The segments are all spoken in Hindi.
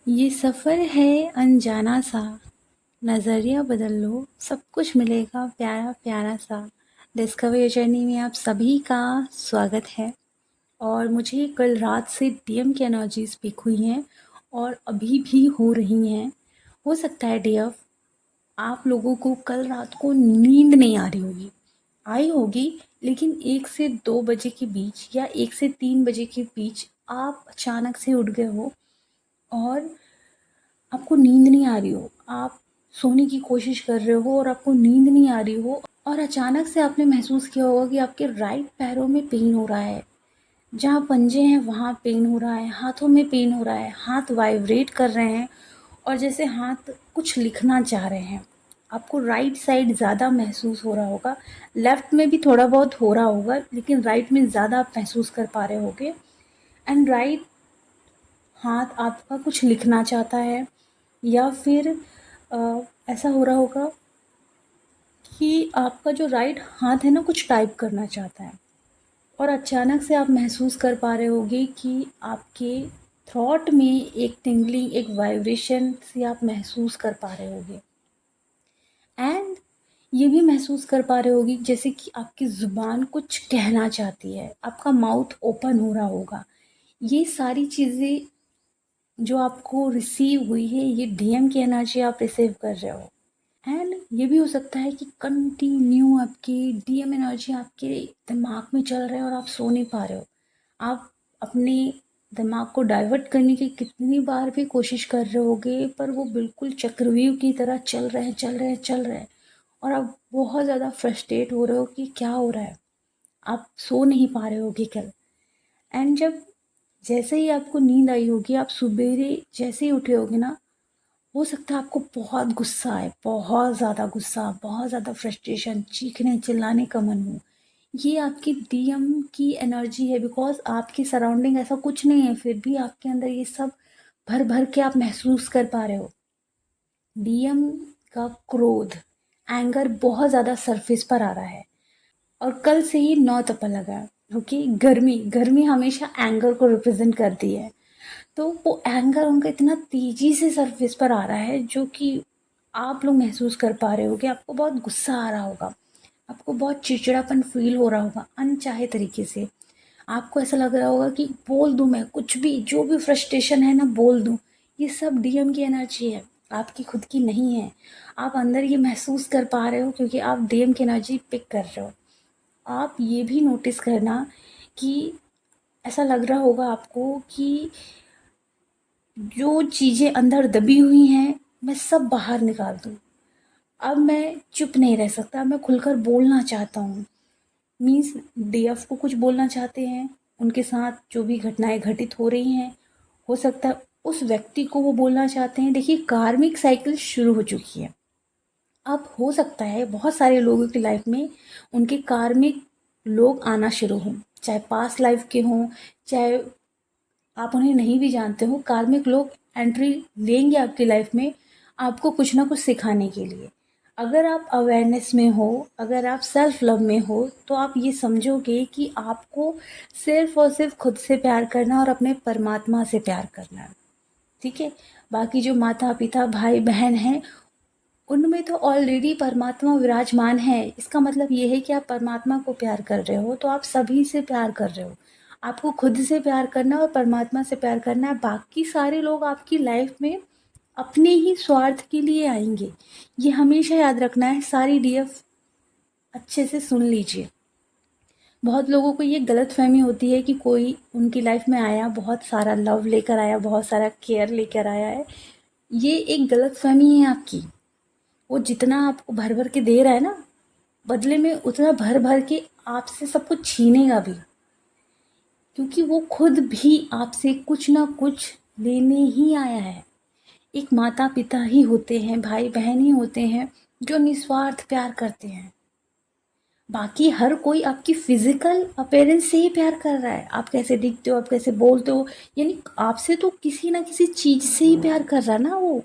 ये सफ़र है अनजाना सा, नज़रिया बदल लो, सब कुछ मिलेगा प्यारा प्यारा सा। डिस्कवर योर जर्नी में आप सभी का स्वागत है। और मुझे कल रात से डीएम की एनर्जीज पिक हुई हैं और अभी भी हो रही हैं। हो सकता है डीएफ आप लोगों को कल रात को नींद नहीं आ रही होगी, आई होगी, लेकिन 1 से 2 बजे के बीच या 1 से 3 बजे के बीच आप अचानक से उठ गए हो और आपको नींद नहीं आ रही हो, आप सोने की कोशिश कर रहे हो और आपको नींद नहीं आ रही हो और अचानक से आपने महसूस किया होगा कि आपके राइट पैरों में पेन हो रहा है, जहाँ पंजे हैं वहाँ पेन हो रहा है, हाथों में पेन हो रहा है, हाथ वाइब्रेट कर रहे हैं और जैसे हाथ कुछ लिखना चाह रहे हैं। आपको राइट साइड ज़्यादा महसूस हो रहा होगा, लेफ्ट में भी थोड़ा बहुत हो रहा होगा, लेकिन राइट में ज़्यादा आप महसूस कर पा रहे होगे। एंड राइट हाथ आपका कुछ लिखना चाहता है या फिर ऐसा हो रहा होगा कि आपका जो राइट हाथ है ना कुछ टाइप करना चाहता है और अचानक से आप महसूस कर पा रहे होगे कि आपके थ्रॉट में एक टिंगलिंग, एक वाइब्रेशन सी आप महसूस कर पा रहे होगे। एंड ये भी महसूस कर पा रहे होगी जैसे कि आपकी ज़ुबान कुछ कहना चाहती है, आपका माउथ ओपन हो रहा होगा। ये सारी चीज़ें जो आपको रिसीव हुई है, ये डीएम की एनर्जी आप रिसीव कर रहे हो। एंड ये भी हो सकता है कि कंटिन्यू आपकी डीएम एनर्जी आपके दिमाग में चल रहा है और आप सो नहीं पा रहे हो। आप अपने दिमाग को डाइवर्ट करने की कितनी बार भी कोशिश कर रहे होगे, पर वो बिल्कुल चक्रव्यूह की तरह चल रहे हैं, चल रहे हैं, चल रहे हैं और आप बहुत ज़्यादा फ्रस्ट्रेट हो रहे हो कि क्या हो रहा है। आप सो नहीं पा रहे होगे कल। एंड जब जैसे ही आपको नींद आई होगी, आप सुबेरे जैसे ही उठे होगे ना, हो सकता है आपको बहुत गुस्सा आए, बहुत ज़्यादा गुस्सा, बहुत ज़्यादा फ्रस्ट्रेशन, चीखने चिल्लाने का मन हो। ये आपकी डीएम की एनर्जी है, बिकॉज़ आपकी सराउंडिंग ऐसा कुछ नहीं है, फिर भी आपके अंदर ये सब भर भर के आप महसूस कर पा रहे हो। डीएम का क्रोध, एंगर बहुत ज़्यादा सरफेस पर आ रहा है और कल से ही 9 तपा लगा है। ओके, गर्मी गर्मी हमेशा एंगर को रिप्रेजेंट करती है, तो वो एंगर उनका इतना तेजी से सरफेस पर आ रहा है जो कि आप लोग महसूस कर पा रहे हो कि आपको बहुत गुस्सा आ रहा होगा, आपको बहुत चिड़चिड़ापन फील हो रहा होगा अनचाहे तरीके से। आपको ऐसा लग रहा होगा कि बोल दूं, मैं कुछ भी, जो भी फ्रस्ट्रेशन है ना बोल दूं। ये सब डीएम की एनर्जी है, आपकी खुद की नहीं है। आप अंदर ये महसूस कर पा रहे हो क्योंकि आप डीएम की एनर्जी पिक कर रहे हो। आप ये भी नोटिस करना कि ऐसा लग रहा होगा आपको कि जो चीज़ें अंदर दबी हुई हैं मैं सब बाहर निकाल दूँ। अब मैं चुप नहीं रह सकता, मैं खुलकर बोलना चाहता हूँ। मीन्स डीएफ को कुछ बोलना चाहते हैं, उनके साथ जो भी घटनाएं घटित हो रही हैं, हो सकता है उस व्यक्ति को वो बोलना चाहते हैं। देखिए, कार्मिक साइकिल शुरू हो चुकी है। अब हो सकता है बहुत सारे लोगों की लाइफ में उनके कार्मिक लोग आना शुरू हों, चाहे पास्ट लाइफ के हों, चाहे आप उन्हें नहीं भी जानते हो। कार्मिक लोग एंट्री लेंगे आपकी लाइफ में, आपको कुछ ना कुछ सिखाने के लिए। अगर आप अवेयरनेस में हो, अगर आप सेल्फ लव में हो, तो आप ये समझोगे कि आपको सिर्फ और सिर्फ खुद से प्यार करना और अपने परमात्मा से प्यार करना है। ठीक है, बाकी जो माता पिता भाई बहन हैं, उनमें तो ऑलरेडी परमात्मा विराजमान है। इसका मतलब ये है कि आप परमात्मा को प्यार कर रहे हो तो आप सभी से प्यार कर रहे हो। आपको खुद से प्यार करना है और परमात्मा से प्यार करना है। बाकी सारे लोग आपकी लाइफ में अपने ही स्वार्थ के लिए आएंगे, ये हमेशा याद रखना है। सारी डीएफ अच्छे से सुन लीजिए। बहुत लोगों को ये गलतफहमी होती है कि कोई उनकी लाइफ में आया, बहुत सारा लव लेकर आया, बहुत सारा केयर लेकर आया है। ये एक गलतफहमी है आपकी। वो जितना आपको भर भर के दे रहा है ना, बदले में उतना भर भर के आपसे सब कुछ छीनेगा भी, क्योंकि वो खुद भी आपसे कुछ ना कुछ लेने ही आया है। एक माता पिता ही होते हैं, भाई बहन ही होते हैं जो निस्वार्थ प्यार करते हैं। बाकी हर कोई आपकी फिजिकल अपीयरेंस से ही प्यार कर रहा है, आप कैसे दिखते हो, आप कैसे बोलते हो, यानी आपसे तो किसी ना किसी चीज से ही प्यार कर रहा है ना वो।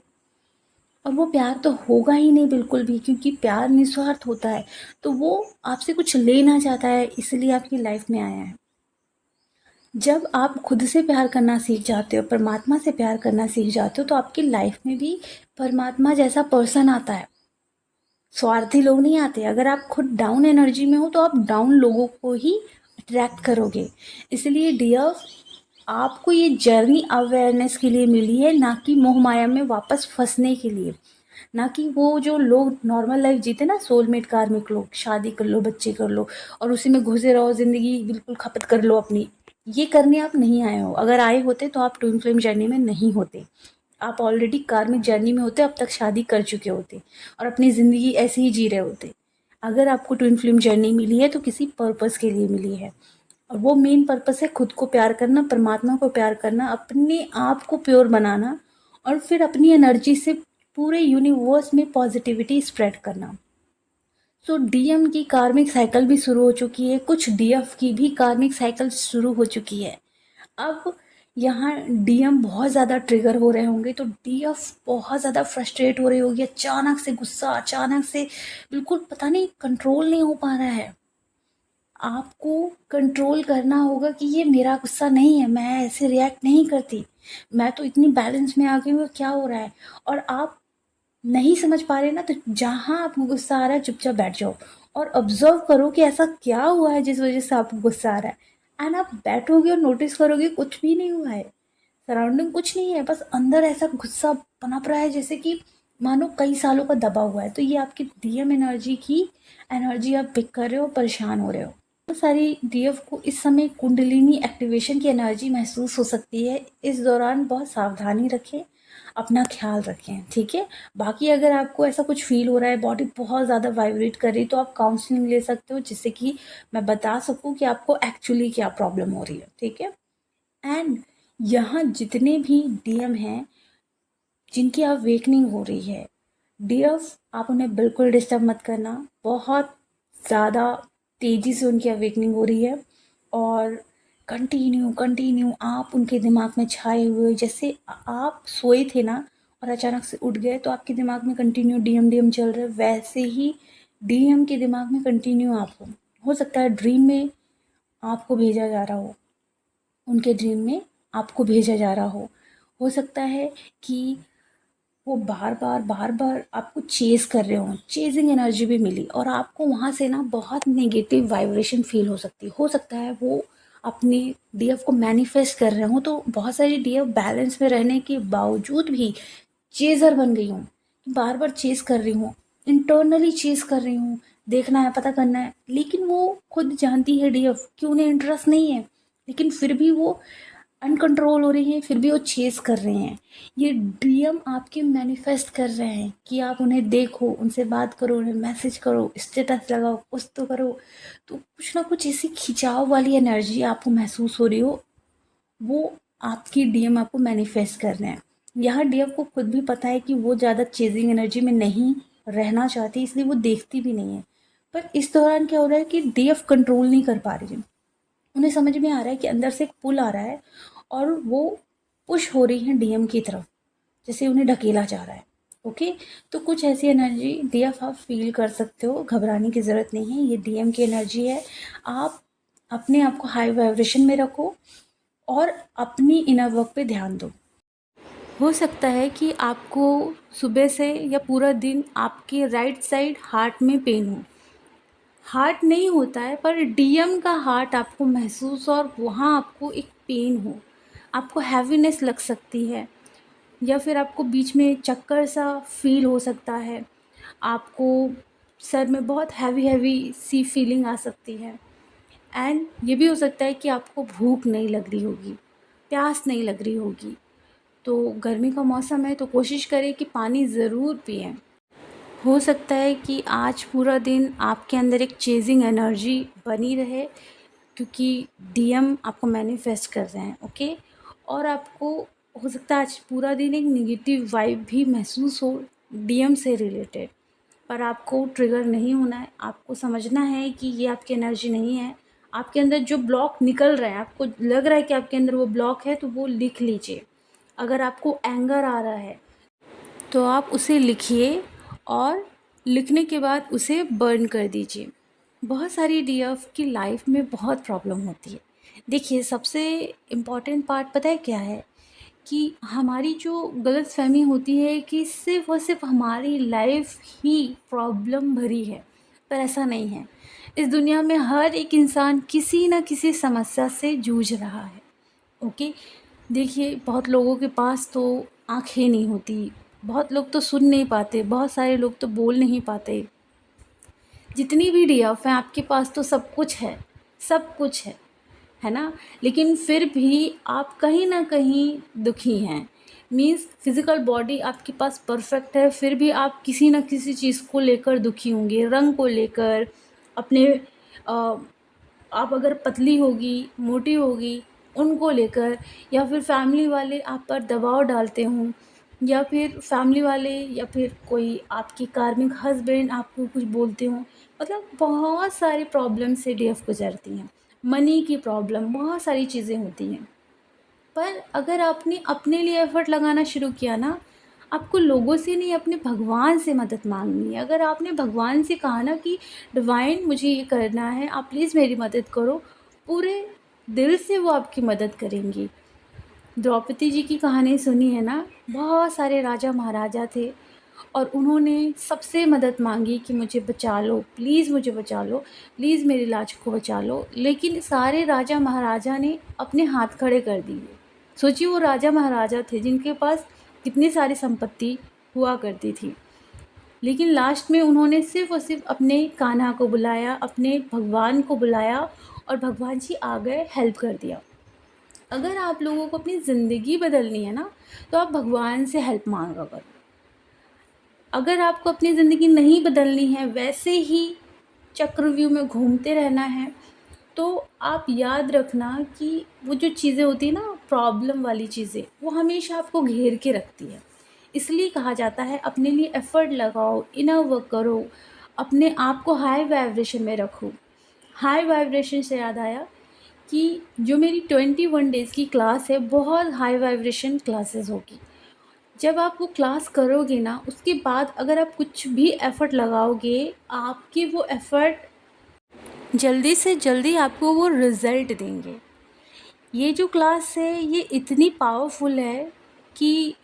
और वो प्यार तो होगा ही नहीं बिल्कुल भी, क्योंकि प्यार निस्वार्थ होता है। तो वो आपसे कुछ लेना चाहता है, इसलिए आपकी लाइफ में आया है। जब आप खुद से प्यार करना सीख जाते हो, परमात्मा से प्यार करना सीख जाते हो, तो आपकी लाइफ में भी परमात्मा जैसा पर्सन आता है। स्वार्थी लोग नहीं आते। अगर आप खुद डाउन एनर्जी में हो तो आप डाउन लोगों को ही अट्रैक्ट करोगे। इसलिए डियर, आपको ये जर्नी अवेयरनेस के लिए मिली है, ना कि मोह माया में वापस फंसने के लिए। ना कि वो जो लोग नॉर्मल लाइफ जीते ना, सोलमेट कार्मिक लोग, शादी कर लो, बच्चे कर लो और उसी में घुसे रहो, ज़िंदगी बिल्कुल खपत कर लो अपनी। ये करने आप नहीं आए हो। अगर आए होते तो आप ट्विन फ्लेम जर्नी में नहीं होते। आप ऑलरेडी कार्मिक जर्नी में होते, अब तक शादी कर चुके होते और अपनी ज़िंदगी ऐसे ही जी रहे होते। अगर आपको ट्विन फ्लेम जर्नी मिली है तो किसी पर्पस के लिए मिली है, और वो मेन पर्पस है खुद को प्यार करना, परमात्मा को प्यार करना, अपने आप को प्योर बनाना और फिर अपनी एनर्जी से पूरे यूनिवर्स में पॉजिटिविटी स्प्रेड करना। सो डीएम की कार्मिक साइकिल भी शुरू हो चुकी है, कुछ डीएफ की भी कार्मिक साइकिल शुरू हो चुकी है। अब यहाँ डीएम बहुत ज़्यादा ट्रिगर हो रहे होंगे, तो डीएफ बहुत ज़्यादा फ्रस्ट्रेट हो रही होगी, अचानक से गुस्सा, अचानक से बिल्कुल पता नहीं कंट्रोल नहीं हो पा रहा है। आपको कंट्रोल करना होगा कि ये मेरा गुस्सा नहीं है, मैं ऐसे रिएक्ट नहीं करती, मैं तो इतनी बैलेंस में आ गई हूँ, क्या हो रहा है। और आप नहीं समझ पा रहे ना, तो जहाँ आपको गुस्सा आ रहा है चुपचाप बैठ जाओ और ऑब्जर्व करो कि ऐसा क्या हुआ है जिस वजह से आपको गुस्सा आ रहा है। एंड आप बैठोगे और नोटिस करोगे कुछ भी नहीं हुआ है, सराउंडिंग कुछ नहीं है, बस अंदर ऐसा गुस्सा पनप रहा है जैसे कि मानो कई सालों का दबा हुआ है। तो ये आपकी डीएम एनर्जी की एनर्जी आप पिक कर रहे हो, परेशान हो रहे हो। बहुत सारी डीएफ को इस समय कुंडलिनी एक्टिवेशन की एनर्जी महसूस हो सकती है। इस दौरान बहुत सावधानी रखें, अपना ख्याल रखें, ठीक है। बाकी अगर आपको ऐसा कुछ फील हो रहा है, बॉडी बहुत ज़्यादा वाइब्रेट कर रही है, तो आप काउंसलिंग ले सकते हो, जिससे कि मैं बता सकूं कि आपको एक्चुअली क्या प्रॉब्लम हो रही है, ठीक है। एंड यहाँ जितने भी डीएम हैं जिनकी अवेकनिंग हो रही है, डियर्स, आप उन्हें बिल्कुल डिस्टर्ब मत करना। बहुत ज़्यादा तेज़ी से उनकी अवेकनिंग हो रही है और कंटिन्यू कंटिन्यू आप उनके दिमाग में छाए हुए, जैसे आप सोए थे ना और अचानक से उठ गए तो आपके दिमाग में कंटिन्यू डीएम डीएम चल रहा है, वैसे ही डीएम के दिमाग में कंटिन्यू आप हो सकता है ड्रीम में आपको भेजा जा रहा हो, उनके ड्रीम में आपको भेजा जा रहा हो सकता है कि वो बार बार आपको चेज़ कर रहे हों, चेज़िंग एनर्जी भी मिली और आपको वहाँ से ना बहुत नेगेटिव वाइब्रेशन फ़ील हो सकती है। हो सकता है वो अपनी डीएफ को मैनिफेस्ट कर रहे हों, तो बहुत सारी डीएफ बैलेंस में रहने के बावजूद भी चेज़र बन गई हूँ, बार-बार चेज़ कर रही हूँ, इंटरनली चेज़ कर रही हूँ, देखना है, पता करना है, लेकिन वो खुद जानती है डीएफ कि उन्हें इंटरेस्ट नहीं है, लेकिन फिर भी वो अनकंट्रोल हो रही हैं, फिर भी वो चेज़ कर रहे हैं। ये डीएम आपके मैनिफेस्ट कर रहे हैं कि आप उन्हें देखो, उनसे बात करो, उन्हें मैसेज करो, स्टेटस लगाओ, कुछ तो करो। तो कुछ ना कुछ ऐसी खिंचाव वाली एनर्जी आपको महसूस हो रही हो, वो आपकी डीएम आपको मैनिफेस्ट कर रहे हैं। यहाँ डीएम को खुद भी पता है कि वो ज़्यादा चेजिंग एनर्जी में नहीं रहना चाहती, इसलिए वो देखती भी नहीं है। पर इस दौरान क्या हो रहा है कि डीएफ कंट्रोल नहीं कर पा रही है। उन्हें समझ में आ रहा है कि अंदर से एक पुल आ रहा है और वो पुश हो रही हैं डीएम की तरफ, जैसे उन्हें ढकेला जा रहा है। ओके, तो कुछ ऐसी एनर्जी डीएफ आप फील कर सकते हो, घबराने की ज़रूरत नहीं है, ये डीएम की एनर्जी है। आप अपने आप को हाई वाइब्रेशन में रखो और अपनी इनर वर्क पे ध्यान दो। हो सकता है कि आपको सुबह से या पूरा दिन आपके राइट साइड हार्ट में पेन हो। हार्ट नहीं होता है पर डीएम का हार्ट आपको महसूस, और वहाँ आपको एक पेन हो, आपको हैवीनेस लग सकती है, या फिर आपको बीच में चक्कर सा फील हो सकता है, आपको सर में बहुत हैवी हैवी सी फीलिंग आ सकती है। एंड ये भी हो सकता है कि आपको भूख नहीं लग रही होगी, प्यास नहीं लग रही होगी। तो गर्मी का मौसम है तो कोशिश करें कि पानी ज़रूर पिएं। हो सकता है कि आज पूरा दिन आपके अंदर एक चेजिंग एनर्जी बनी रहे, क्योंकि डीएम आपको मैनिफेस्ट कर रहे हैं, ओके। और आपको हो सकता है आज पूरा दिन एक नेगेटिव वाइब भी महसूस हो डीएम से रिलेटेड, पर आपको ट्रिगर नहीं होना है। आपको समझना है कि ये आपकी एनर्जी नहीं है। आपके अंदर जो ब्लॉक निकल रहा है, आपको लग रहा है कि आपके अंदर वो ब्लॉक है, तो वो लिख लीजिए। अगर आपको एंगर आ रहा है तो आप उसे लिखिए और लिखने के बाद उसे बर्न कर दीजिए। बहुत सारी डीएफ की लाइफ में बहुत प्रॉब्लम होती है, देखिए, सबसे इम्पॉर्टेंट पार्ट पता है क्या है? कि हमारी जो गलतफ़हमी होती है कि सिर्फ़ और सिर्फ़ हमारी लाइफ़ ही प्रॉब्लम भरी है, पर ऐसा नहीं है। इस दुनिया में हर एक इंसान किसी न किसी समस्या से जूझ रहा है, ओके? देखिए, बहुत लोगों के पास तो आँखें नहीं होती, बहुत लोग तो सुन नहीं पाते, बहुत सारे लोग तो बोल नहीं पाते। जितनी भी डीएफ हैं आपके पास तो सब कुछ है, सब कुछ है ना? लेकिन फिर भी आप कहीं न कहीं दुखी हैं। मीन्स फ़िज़िकल बॉडी आपके पास परफ़ेक्ट है, फिर भी आप किसी न किसी चीज़ को लेकर दुखी होंगे, रंग को लेकर, अपने अ, आप अगर पतली होगी, मोटी होगी, उनको लेकर, या फिर फैमिली वाले आप पर दबाव डालते हों, या फिर फैमिली वाले या फिर कोई आपके कार्मिक हस्बैंड आपको कुछ बोलते हों। मतलब बहुत सारी प्रॉब्लम से डीएफ गुज़रती हैं। मनी की प्रॉब्लम, बहुत सारी चीज़ें होती हैं। पर अगर आपने अपने लिए एफ़र्ट लगाना शुरू किया ना, आपको लोगों से नहीं, अपने भगवान से मदद माँगनी है। अगर आपने भगवान से कहा ना कि डिवाइन मुझे ये करना है, आप प्लीज़ मेरी मदद करो, पूरे दिल से वो आपकी मदद करेंगी। द्रौपदी जी की कहानी सुनी है ना? बहुत सारे राजा महाराजा थे और उन्होंने सबसे मदद मांगी कि मुझे बचा लो, प्लीज़ मुझे बचा लो, प्लीज़ मेरी लाज को बचा लो। लेकिन सारे राजा महाराजा ने अपने हाथ खड़े कर दिए। सोचिए, वो राजा महाराजा थे जिनके पास कितनी सारी संपत्ति हुआ करती थी, लेकिन लास्ट में उन्होंने सिर्फ़ और सिर्फ़ अपने कान्हा को बुलाया, अपने भगवान को बुलाया और भगवान जी आ गए, हेल्प कर दिया। अगर आप लोगों को अपनी ज़िंदगी बदलनी है ना, तो आप भगवान से हेल्प माँगा करो। अगर आपको अपनी ज़िंदगी नहीं बदलनी है, वैसे ही चक्रव्यूह में घूमते रहना है, तो आप याद रखना कि वो जो चीज़ें होती हैं ना, प्रॉब्लम वाली चीज़ें, वो हमेशा आपको घेर के रखती है। इसलिए कहा जाता है अपने लिए एफ़र्ट लगाओ, इनर वर्क करो, अपने आप को हाई वाइब्रेशन में रखो। हाई वाइब्रेशन से याद आया कि जो मेरी 21 डेज़ की क्लास है, बहुत हाई वाइब्रेशन क्लासेस होगी। जब आप वो क्लास करोगे ना, उसके बाद अगर आप कुछ भी एफ़र्ट लगाओगे, आपके वो एफ़र्ट जल्दी से जल्दी आपको वो रिज़ल्ट देंगे। ये जो क्लास है, ये इतनी पावरफुल है कि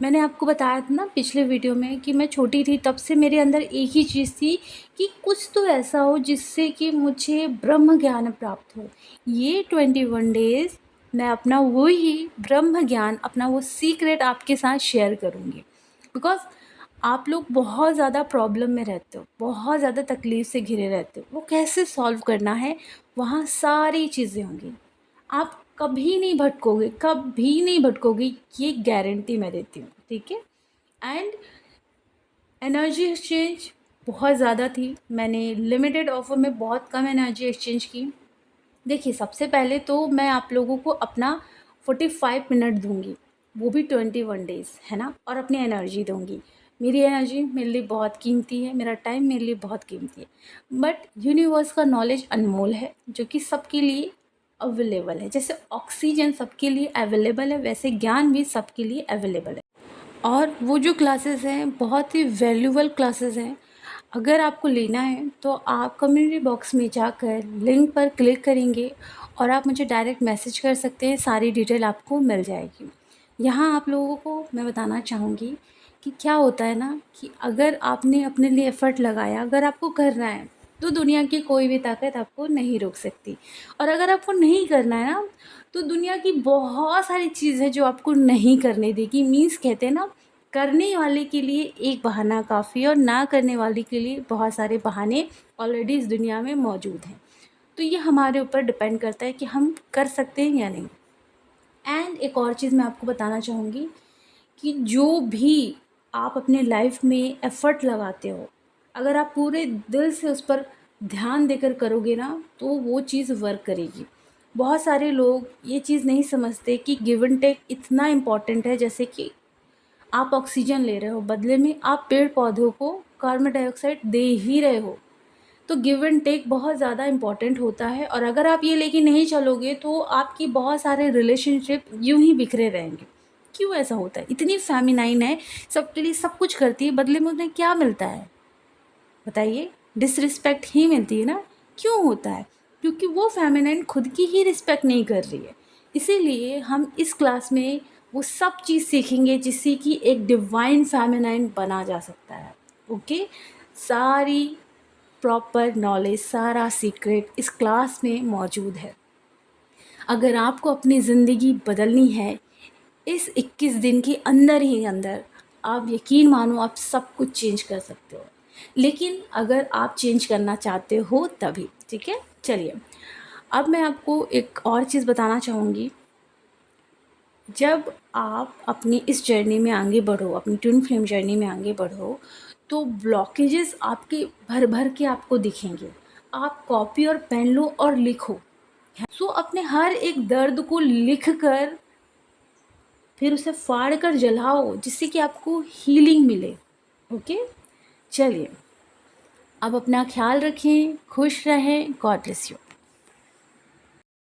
मैंने आपको बताया था ना पिछले वीडियो में कि मैं छोटी थी तब से मेरे अंदर एक ही चीज़ थी कि कुछ तो ऐसा हो जिससे कि मुझे ब्रह्म ज्ञान प्राप्त हो। ये 21 डेज़ मैं अपना वही ब्रह्म ज्ञान, अपना वो सीक्रेट आपके साथ शेयर करूँगी। बिकॉज़ आप लोग बहुत ज़्यादा प्रॉब्लम में रहते हो, बहुत ज़्यादा तकलीफ़ से घिरे रहते हो। वो कैसे सॉल्व करना है, वहाँ सारी चीज़ें होंगी। आप कभी नहीं भटकोगे, कभी नहीं भटकोगे, ये गारंटी मैं देती हूँ, ठीक है? एंड एनर्जी एक्सचेंज बहुत ज़्यादा थी, मैंने लिमिटेड ऑफ़र में बहुत कम एनर्जी एक्सचेंज की। देखिए, सबसे पहले तो मैं आप लोगों को अपना 45 मिनट दूँगी, वो भी 21 डेज़, है ना? और अपनी एनर्जी दूँगी। मेरी एनर्जी मेरे लिए बहुत कीमती है, मेरा टाइम मेरे लिए बहुत कीमती है। बट यूनिवर्स का नॉलेज अनमोल है, जो कि सबके लिए अवेलेबल है। जैसे ऑक्सीजन सबके लिए अवेलेबल है, वैसे ज्ञान भी सबके लिए अवेलेबल है। और वो जो क्लासेस हैं, बहुत ही वैल्यूएबल क्लासेस हैं। अगर आपको लेना है तो आप कम्युनिटी बॉक्स में जाकर लिंक पर क्लिक करेंगे और आप मुझे डायरेक्ट मैसेज कर सकते हैं, सारी डिटेल आपको मिल जाएगी। यहाँ आप लोगों को मैं बताना चाहूँगी कि क्या होता है ना कि अगर आपने अपने लिए एफ़र्ट लगाया, अगर आपको करना है, तो दुनिया की कोई भी ताकत आपको नहीं रोक सकती। और अगर आपको नहीं करना है ना, तो दुनिया की बहुत सारी चीज़ें जो आपको नहीं करने देगी। मीन्स कहते हैं ना, करने वाले के लिए एक बहाना काफ़ी है और ना करने वाले के लिए बहुत सारे बहाने ऑलरेडी इस दुनिया में मौजूद हैं। तो ये हमारे ऊपर डिपेंड करता है कि हम कर सकते हैं या नहीं। एंड एक और चीज़ मैं आपको बताना चाहूँगी कि जो भी आप अपने लाइफ में एफ़र्ट लगाते हो, अगर आप पूरे दिल से उस पर ध्यान देकर करोगे ना, तो वो चीज़ वर्क करेगी। बहुत सारे लोग ये चीज़ नहीं समझते कि गिव एंड टेक इतना इम्पॉर्टेंट है। जैसे कि आप ऑक्सीजन ले रहे हो, बदले में आप पेड़ पौधों को कार्बन डाइऑक्साइड दे ही रहे हो। तो गिव एंड टेक बहुत ज़्यादा इम्पॉर्टेंट होता है और अगर आप ये लेके नहीं चलोगे तो आपकी बहुत सारे रिलेशनशिप यूं ही बिखरे रहेंगे। क्यों ऐसा होता है? इतनी फेमिनाइन है, सबके लिए सब कुछ करती है, बदले में उन्हें क्या मिलता है बताइए? डिसरिस्पेक्ट ही मिलती है ना। क्यों होता है? क्योंकि वो फेमिनाइन खुद की ही रिस्पेक्ट नहीं कर रही है। इसीलिए हम इस क्लास में वो सब चीज़ सीखेंगे जिससे कि एक डिवाइन फेमिनाइन बना जा सकता है। ओके, सारी प्रॉपर नॉलेज, सारा सीक्रेट इस क्लास में मौजूद है। अगर आपको अपनी ज़िंदगी बदलनी है इस 21 दिन के अंदर ही अंदर, आप यकीन मानो आप सब कुछ चेंज कर सकते हो। लेकिन अगर आप चेंज करना चाहते हो तभी, ठीक है। चलिए, अब मैं आपको एक और चीज़ बताना चाहूँगी। जब आप अपनी इस जर्नी में आगे बढ़ो, अपनी ट्विन फ्लेम जर्नी में आगे बढ़ो, तो ब्लॉकेजेस आपके भर भर के आपको दिखेंगे। आप कॉपी और पेन लो और लिखो। सो अपने हर एक दर्द को लिख कर फिर उसे फाड़ कर जलाओ, जिससे कि आपको हीलिंग मिले। ओके, चलिए, अब अपना ख्याल रखें, खुश रहें, गॉड ब्लेस यू।